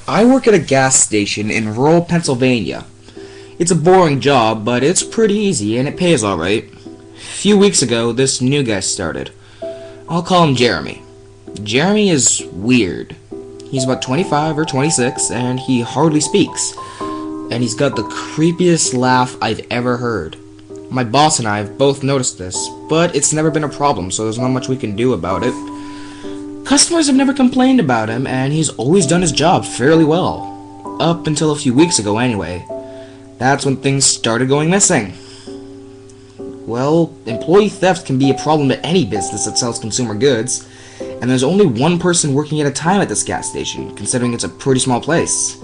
I work at a gas station in rural Pennsylvania. It's a boring job, but it's pretty easy and it pays alright. A few weeks ago, this new guy started. I'll call him Jeremy. Jeremy is weird. He's about 25 or 26, and he hardly speaks. And he's got the creepiest laugh I've ever heard. My boss and I have both noticed this, but it's never been a problem, so there's not much we can do about it. Customers have never complained about him, and he's always done his job fairly well. Up until a few weeks ago, anyway. That's when things started going missing. Well, employee theft can be a problem at any business that sells consumer goods, and there's only one person working at a time at this gas station, considering it's a pretty small place.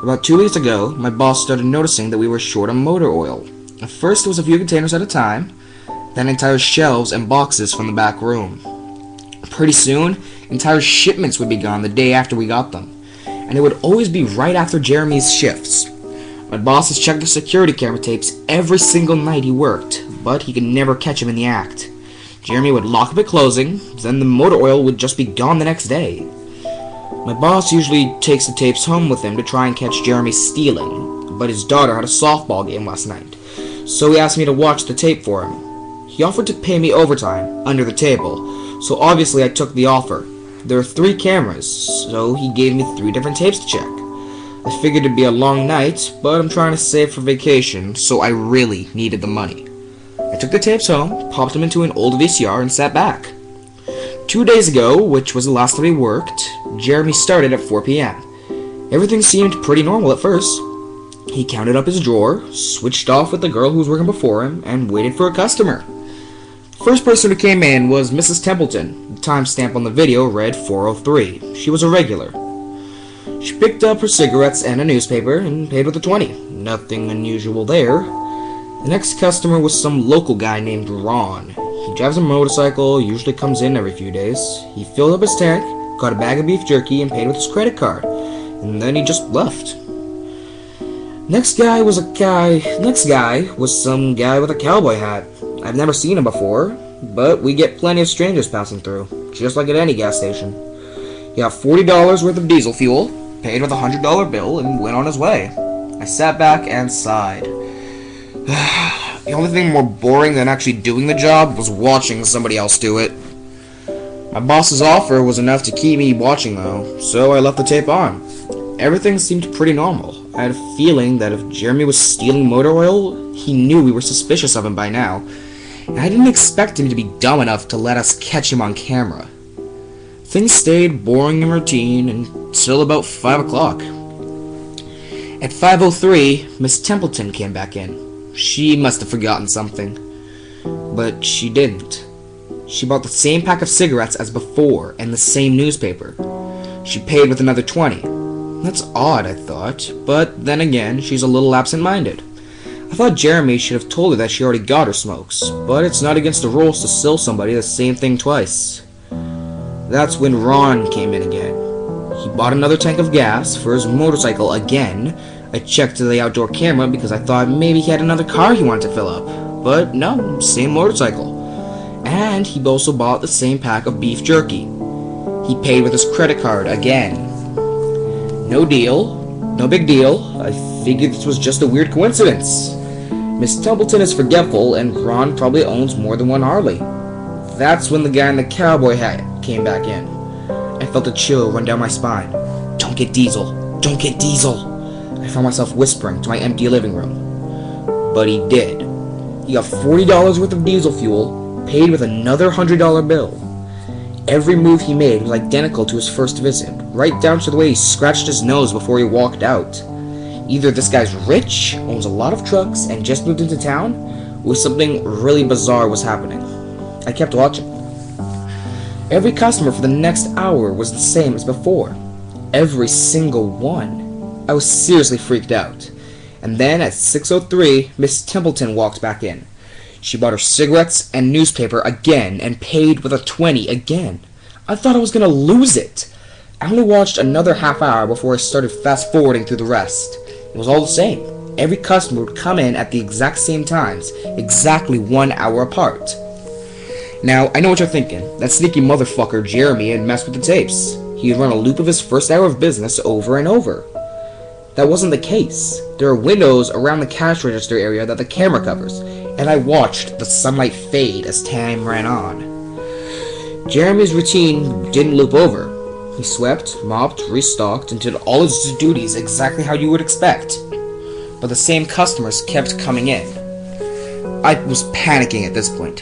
About 2 weeks ago, my boss started noticing that we were short on motor oil. At first it was a few containers at a time, then entire shelves and boxes from the back room. Pretty soon, entire shipments would be gone the day after we got them, and it would always be right after Jeremy's shifts. My boss has checked the security camera tapes every single night he worked, but he could never catch him in the act. Jeremy would lock up at closing, then the motor oil would just be gone the next day. My boss usually takes the tapes home with him to try and catch Jeremy stealing, but his daughter had a softball game last night, so he asked me to watch the tape for him. He offered to pay me overtime, under the table, so obviously I took the offer. There are 3 cameras, so he gave me 3 different tapes to check. I figured it'd be a long night, but I'm trying to save for vacation, so I really needed the money. I took the tapes home, popped them into an old VCR, and sat back. 2 days ago, which was the last time he worked, Jeremy started at 4 p.m. Everything seemed pretty normal at first. He counted up his drawer, switched off with the girl who was working before him, and waited for a customer. First person who came in was Mrs. Templeton. The timestamp on the video read 4:03. She was a regular. She picked up her cigarettes and a newspaper and paid with a 20. Nothing unusual there. The next customer was some local guy named Ron. He drives a motorcycle, usually comes in every few days. He filled up his tank, got a bag of beef jerky, and paid with his credit card. And then he just left. Next guy was some guy with a cowboy hat. I've never seen him before, but we get plenty of strangers passing through, just like at any gas station. He got $40 worth of diesel fuel, paid with a $100 bill, and went on his way. I sat back and sighed. The only thing more boring than actually doing the job was watching somebody else do it. My boss's offer was enough to keep me watching though, so I left the tape on. Everything seemed pretty normal. I had a feeling that if Jeremy was stealing motor oil, he knew we were suspicious of him by now, and I didn't expect him to be dumb enough to let us catch him on camera. Things stayed boring and routine until about 5 o'clock. At 5:03, Miss Templeton came back in. She must have forgotten something. But she didn't. She bought the same pack of cigarettes as before and the same newspaper. She paid with another 20. That's odd, I thought, but then again, she's a little absent-minded. I thought Jeremy should have told her that she already got her smokes, but it's not against the rules to sell somebody the same thing twice. That's when Ron came in again. He bought another tank of gas for his motorcycle again. I checked the outdoor camera because I thought maybe he had another car he wanted to fill up, but no, same motorcycle. And he also bought the same pack of beef jerky. He paid with his credit card again. No deal, no big deal. I figured this was just a weird coincidence. Miss Templeton is forgetful, and Ron probably owns more than one Harley. That's when the guy in the cowboy hat came back in. I felt a chill run down my spine. Don't get Diesel, don't get Diesel. I found myself whispering to my empty living room. But he did. He got $40 worth of diesel fuel, paid with another $100 bill. Every move he made was identical to his first visit, right down to the way he scratched his nose before he walked out. Either this guy's rich, owns a lot of trucks, and just moved into town, or something really bizarre was happening. I kept watching. Every customer for the next hour was the same as before. Every single one. I was seriously freaked out. And then at 6:03, Miss Templeton walked back in. She bought her cigarettes and newspaper again and paid with a 20 again. I thought I was going to lose it. I only watched another half hour before I started fast forwarding through the rest. It was all the same. Every customer would come in at the exact same times, exactly 1 hour apart. Now, I know what you're thinking. That sneaky motherfucker Jeremy had messed with the tapes. He'd run a loop of his first hour of business over and over. That wasn't the case. There are windows around the cash register area that the camera covers, and I watched the sunlight fade as time ran on. Jeremy's routine didn't loop over. He swept, mopped, restocked, and did all his duties exactly how you would expect. But the same customers kept coming in. I was panicking at this point.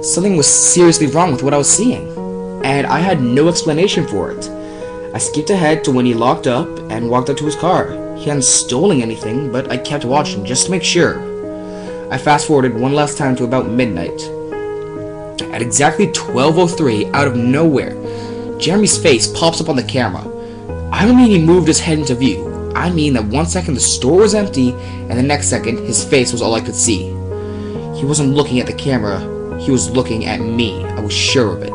Something was seriously wrong with what I was seeing, and I had no explanation for it. I skipped ahead to when he locked up and walked up to his car. He hadn't stolen anything, but I kept watching just to make sure. I fast-forwarded one last time to about midnight. At exactly 12:03, out of nowhere, Jeremy's face pops up on the camera. I don't mean he moved his head into view. I mean that 1 second the store was empty, and the next second his face was all I could see. He wasn't looking at the camera, he was looking at me. I was sure of it.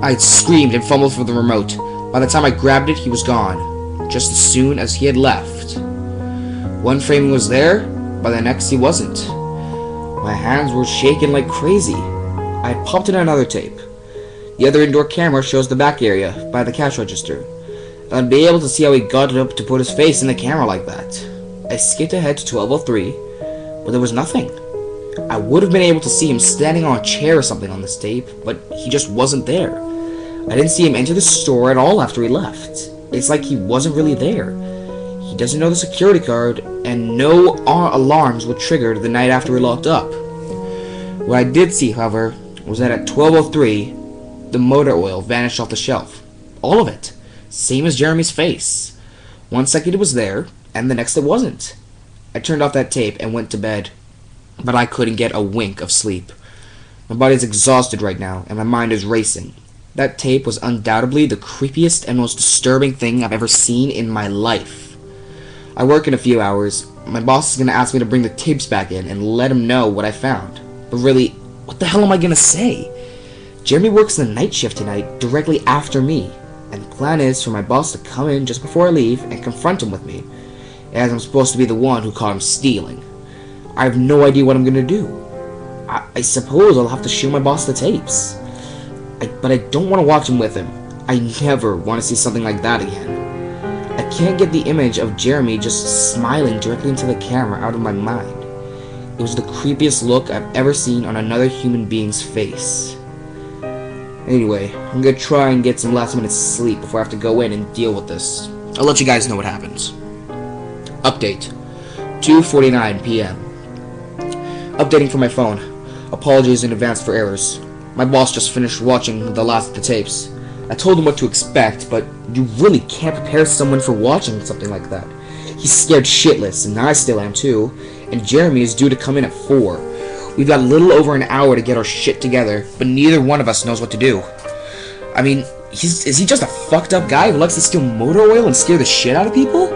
I had screamed and fumbled for the remote. By the time I grabbed it, he was gone, just as soon as he had left. One frame was there, by the next he wasn't. My hands were shaking like crazy. I popped in another tape. The other indoor camera shows the back area, by the cash register. I'd be able to see how he got it up to put his face in the camera like that. I skipped ahead to 12:03, but there was nothing. I would have been able to see him standing on a chair or something on this tape, but he just wasn't there. I didn't see him enter the store at all after he left. It's like he wasn't really there. He doesn't know the security card, and no alarms were triggered the night after he locked up. What I did see, however, was that at 12:03, the motor oil vanished off the shelf. All of it. Same as Jeremy's face. 1 second it was there, and the next it wasn't. I turned off that tape and went to bed, but I couldn't get a wink of sleep. My body's exhausted right now, and my mind is racing. That tape was undoubtedly the creepiest and most disturbing thing I've ever seen in my life. I work in a few hours. My boss is going to ask me to bring the tapes back in and let him know what I found. But really, what the hell am I going to say? Jeremy works the night shift tonight, directly after me, and the plan is for my boss to come in just before I leave and confront him with me, as I'm supposed to be the one who caught him stealing. I have no idea what I'm going to do. I suppose I'll have to show my boss the tapes. But I don't want to watch him with him. I never want to see something like that again. I can't get the image of Jeremy just smiling directly into the camera out of my mind. It was the creepiest look I've ever seen on another human being's face. Anyway, I'm gonna try and get some last minute sleep before I have to go in and deal with this. I'll let you guys know what happens. Update. 2:49 p.m. Updating from my phone. Apologies in advance for errors. My boss just finished watching the last of the tapes. I told him what to expect, but you really can't prepare someone for watching something like that. He's scared shitless, and I still am too, and Jeremy is due to come in at 4. We've got a little over an hour to get our shit together, but neither one of us knows what to do. I mean, is he just a fucked up guy who likes to steal motor oil and scare the shit out of people?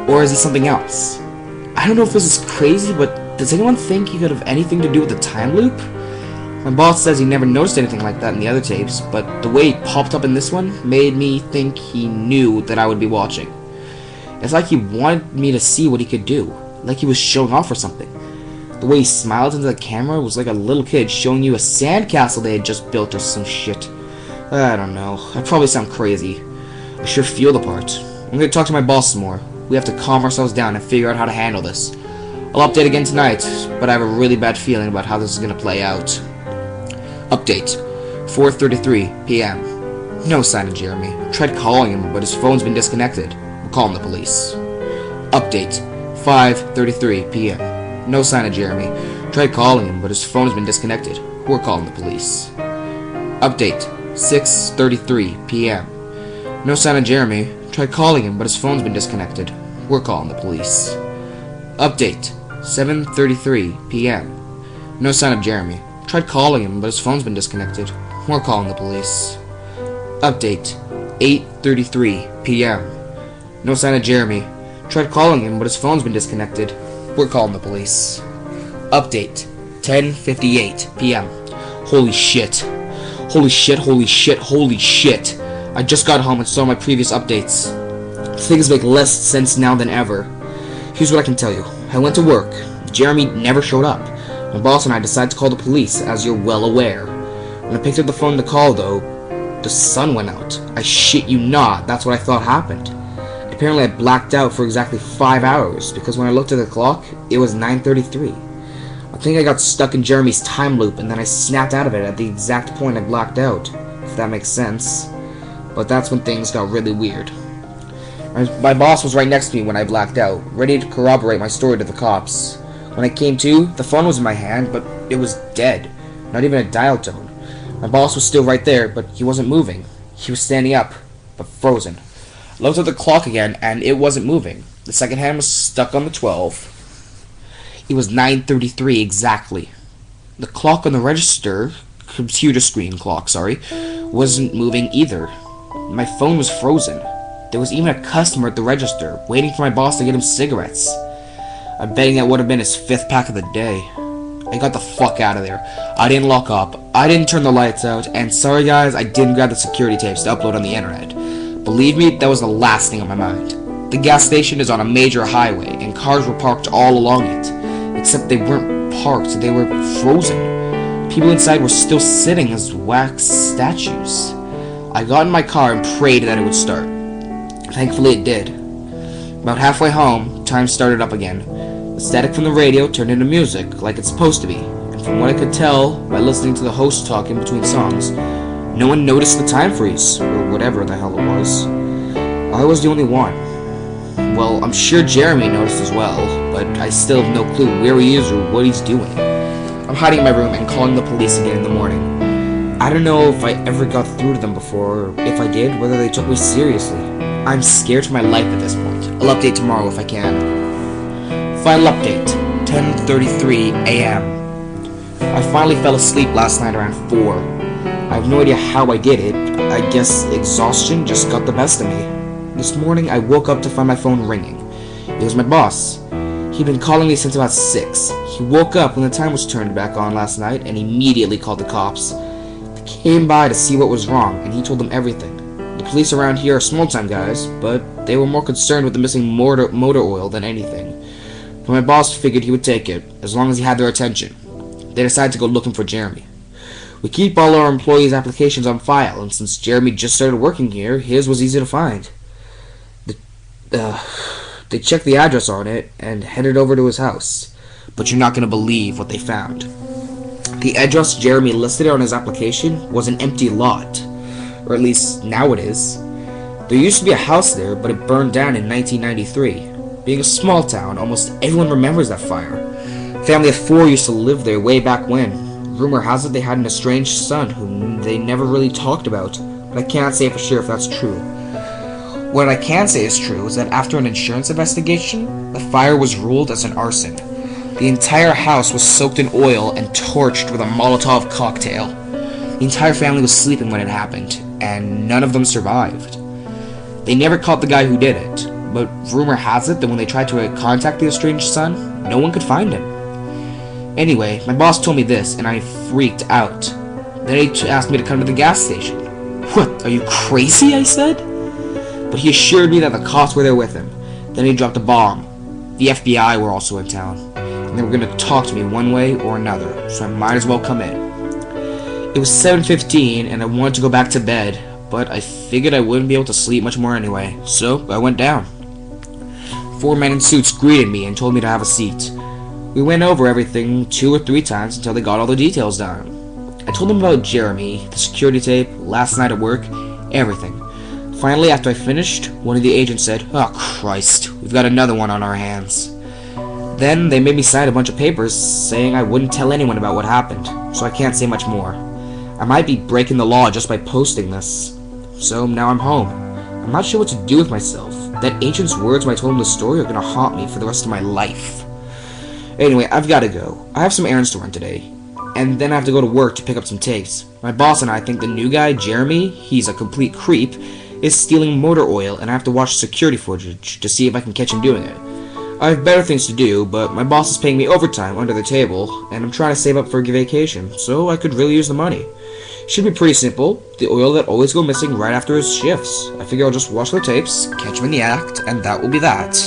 Or is he something else? I don't know if this is crazy, but does anyone think he could have anything to do with the time loop? My boss says he never noticed anything like that in the other tapes, but the way he popped up in this one made me think he knew that I would be watching. It's like he wanted me to see what he could do, like he was showing off or something. The way he smiled into the camera was like a little kid showing you a sandcastle they had just built or some shit. I don't know. I probably sound crazy. I sure feel the part. I'm gonna talk to my boss some more. We have to calm ourselves down and figure out how to handle this. I'll update again tonight, but I have a really bad feeling about how this is gonna play out. Update. 4:33 p.m. No sign of Jeremy. Tried calling him, but his phone's been disconnected. We're calling the police. Update. 5:33 p.m. No sign of Jeremy. Tried calling him, but his phone has been disconnected. We're calling the police. Update. 6:33 p.m. No sign of Jeremy. Tried calling him, but his phone's been disconnected. We're calling the police. Update. 7:33 p.m. No sign of Jeremy. Tried calling him, but his phone's been disconnected. We're calling the police. Update. 8:33 p.m. No sign of Jeremy. Tried calling him, but his phone's been disconnected. We're calling the police. Update. 10:58 p.m. Holy shit. Holy shit, holy shit, holy shit. I just got home and saw my previous updates. Things make less sense now than ever. Here's what I can tell you. I went to work. Jeremy never showed up. My boss and I decided to call the police, as you're well aware. When I picked up the phone to call, though, the sun went out. I shit you not, that's what I thought happened. Apparently I blacked out for exactly 5 hours, because when I looked at the clock, it was 9:33. I think I got stuck in Jeremy's time loop, and then I snapped out of it at the exact point I blacked out, if that makes sense. But that's when things got really weird. My boss was right next to me when I blacked out, ready to corroborate my story to the cops. When I came to, the phone was in my hand, but it was dead. Not even a dial tone. My boss was still right there, but he wasn't moving. He was standing up, but frozen. I looked at the clock again, and it wasn't moving. The second hand was stuck on the 12. It was 9:33 exactly. The clock on the register, computer screen clock, wasn't moving either. My phone was frozen. There was even a customer at the register, waiting for my boss to get him cigarettes. I'm betting that would have been his 5th pack of the day. I got the fuck out of there. I didn't lock up, I didn't turn the lights out, and sorry guys, I didn't grab the security tapes to upload on the internet. Believe me, that was the last thing on my mind. The gas station is on a major highway, and cars were parked all along it. Except they weren't parked, they were frozen. People inside were still sitting as wax statues. I got in my car and prayed that it would start. Thankfully it did. About halfway home, time started up again. The static from the radio turned into music, like it's supposed to be, and from what I could tell by listening to the host talk in between songs, no one noticed the time freeze, or whatever the hell it was. I was the only one. Well, I'm sure Jeremy noticed as well, but I still have no clue where he is or what he's doing. I'm hiding in my room and calling the police again in the morning. I don't know if I ever got through to them before, or if I did, whether they took me seriously. I'm scared for my life at this point. I'll update tomorrow if I can. Final update, 10:33 a.m. I finally fell asleep last night around 4. I have no idea how I did it. I guess exhaustion just got the best of me. This morning I woke up to find my phone ringing. It was my boss. He'd been calling me since about 6. He woke up when the time was turned back on last night and immediately called the cops. They came by to see what was wrong, and he told them everything. The police around here are small-time guys, but they were more concerned with the missing motor oil than anything. But my boss figured he would take it, as long as he had their attention. They decided to go looking for Jeremy. We keep all our employees' applications on file, and since Jeremy just started working here, his was easy to find. They checked the address on it and headed over to his house. But you're not going to believe what they found. The address Jeremy listed on his application was an empty lot. Or at least now it is. There used to be a house there, but it burned down in 1993. Being a small town, almost everyone remembers that fire. A family of 4 used to live there way back when. Rumor has it they had an estranged son whom they never really talked about, but I can't say for sure if that's true. What I can say is true is that after an insurance investigation, the fire was ruled as an arson. The entire house was soaked in oil and torched with a Molotov cocktail. The entire family was sleeping when it happened, and none of them survived. They never caught the guy who did it, but rumor has it that when they tried to contact the estranged son, no one could find him. Anyway, my boss told me this, and I freaked out. Then he asked me to come to the gas station. "What, are you crazy?" I said. But he assured me that the cops were there with him. Then he dropped a bomb. The FBI were also in town, and they were going to talk to me one way or another, so I might as well come in. It was 7:15, and I wanted to go back to bed, but I figured I wouldn't be able to sleep much more anyway, so I went down. 4 men in suits greeted me and told me to have a seat. We went over everything 2 or 3 times until they got all the details down. I told them about Jeremy, the security tape, last night at work, everything. Finally, after I finished, one of the agents said, "Oh Christ, we've got another one on our hands." Then they made me sign a bunch of papers saying I wouldn't tell anyone about what happened, so I can't say much more. I might be breaking the law just by posting this. So now I'm home. I'm not sure what to do with myself. That agent's words when I told him the story are gonna haunt me for the rest of my life. Anyway, I've gotta go. I have some errands to run today. And then I have to go to work to pick up some tapes. My boss and I think the new guy, Jeremy, he's a complete creep, is stealing motor oil, and I have to watch security footage to see if I can catch him doing it. I have better things to do, but my boss is paying me overtime under the table, and I'm trying to save up for a vacation, so I could really use the money. Should be pretty simple, the oil that always go missing right after his shifts. I figure I'll just watch the tapes, catch him in the act, and that will be that.